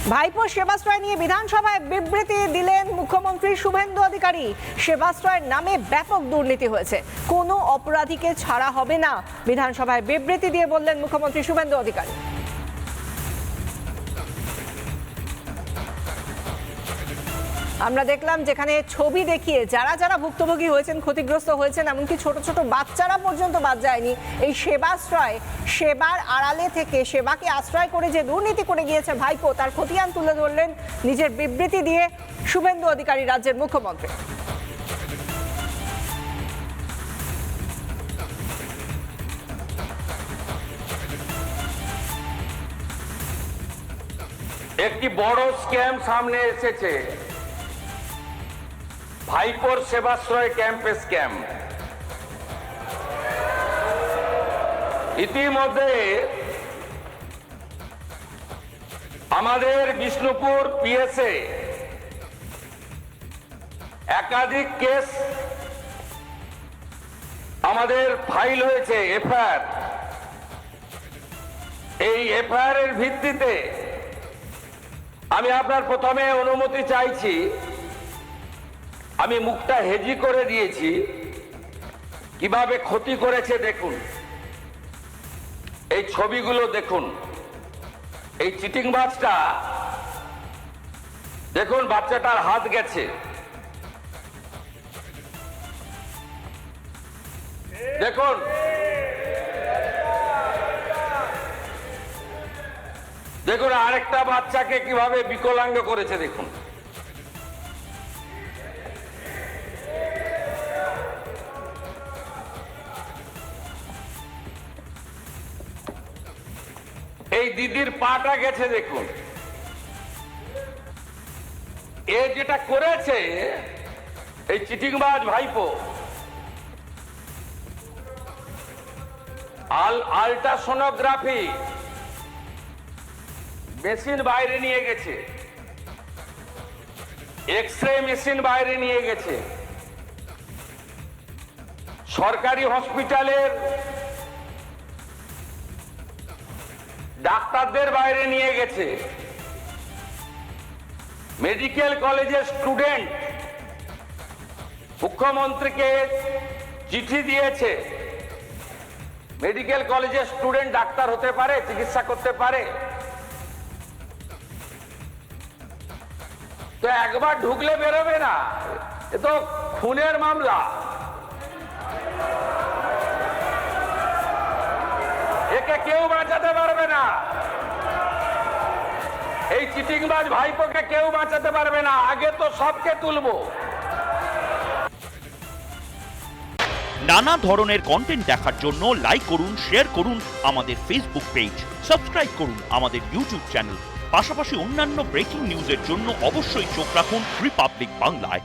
ভাইপো সেবাশ্রয় নিয়ে বিধানসভায় বিবৃতি দিলেন মুখ্যমন্ত্রী শুভেন্দু অধিকারী। সেবাশ্রয়ের নামে ব্যাপক দুর্নীতি হয়েছে, কোনো অপরাধীকে ছাড়া হবে না, বিধানসভায় বিবৃতি দিয়ে বললেন মুখ্যমন্ত্রী শুভেন্দু অধিকারী। আমরা দেখলাম যেখানে ছবি দেখিয়ে যারা যারা ভুক্তভোগী হয়েছেন, ক্ষতিগ্রস্ত হয়েছেন, এমনকি ছোট ছোট বাচ্চারা পর্যন্ত বাদ যায়নি। এই সেবাশ্রয়, সেবার আড়ালে থেকে সেবাকে আশ্রয় করে যে দুর্নীতি করে গিয়েছে ভাইপো, তার খতিয়ান তুলে ধরলেন নিজের বিবৃতি দিয়ে শুভেন্দু অধিকারী, রাজ্যের মুখ্যমন্ত্রী। একটি বড় স্ক্যাম সামনে এসেছে, ভাইপোর সেবাশ্রয় ক্যাম্পে স্ক্যাম। ইতিমধ্যে আমাদের বিষ্ণুপুর পিএসএ একাধিক কেস আমাদের ফাইল হয়েছে, এফআইআর। এই এফআইআর এর ভিত্তিতে আমি আপনার প্রথমে অনুমতি চাইছি, আমি মুখটা হেজি করে দিয়েছি, কিভাবে ক্ষতি করেছে দেখুন। এই ছবিগুলো দেখুন, এই চিটিংবাজটা দেখুন, বাচ্চাটার হাত গেছে, দেখুন। দেখুন আরেকটা বাচ্চাকে কিভাবে বিকলাঙ্গ করেছে দেখুন। এই দিদির পাটা গেছে দেখুন। এ যেটা করেছে এই চিটিংবাজ ভাইপো, আল্ট্রাসোনোগ্রাফি মেশিন বাইরে নিয়ে গেছে, এক্সরে মেশিন বাইরে নিয়ে গেছে, সরকারি হসপিটালের ডাক্তারদের বাইরে নিয়ে গেছে, মেডিকেল কলেজের স্টুডেন্ট মুখ্যমন্ত্রীকে চিঠি দিয়েছে, মেডিকেল কলেজের স্টুডেন্ট ডাক্তার হতে পারে, চিকিৎসা করতে পারে। তো একবার ঢুকলে বেরোবে না, এ তো খুনের মামলা। একে কেউ বাঁচাতে পারবে না, এই চিটিংবাজ ভাইপোকে কেউ বাঁচাতে পারবে না। আগে তো সবকে তুলবো। নানা ধরনের কন্টেন্ট দেখার জন্য লাইক করুন, শেয়ার করুন আমাদের ফেসবুক পেজ, সাবস্ক্রাইব করুন আমাদের ইউটিউব চ্যানেল। পাশাপাশি অন্যান্য ব্রেকিং নিউজের জন্য অবশ্যই চোখ রাখুন রিপাবলিক বাংলায়।